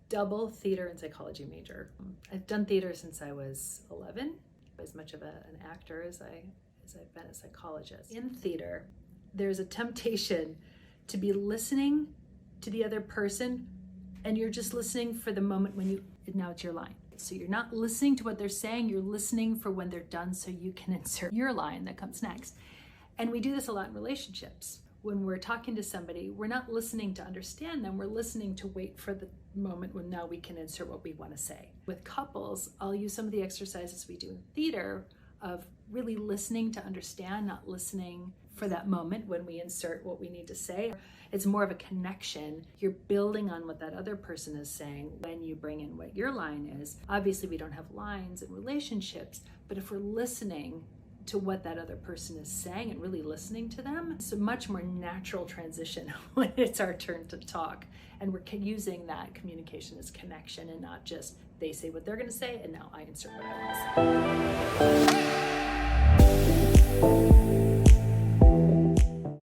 double theater and psychology major. I've done theater since I was 11, as much of an actor as I've been a psychologist. In theater, there's a temptation to be listening to the other person, and you're just listening for the moment when now it's your line. So you're not listening to what they're saying, you're listening for when they're done so you can insert your line that comes next. And we do this a lot in relationships. When we're talking to somebody, we're not listening to understand them, we're listening to wait for the moment when now we can insert what we want to say. With couples, I'll use some of the exercises we do in theater of really listening to understand, not listening for that moment when we insert what we need to say. It's more of a connection. You're building on what that other person is saying when you bring in what your line is. Obviously, we don't have lines in relationships, but if we're listening to what that other person is saying and really listening to them, it's a much more natural transition when it's our turn to talk. And we're using that communication as connection and not just they say what they're going to say and now I insert what I want to say.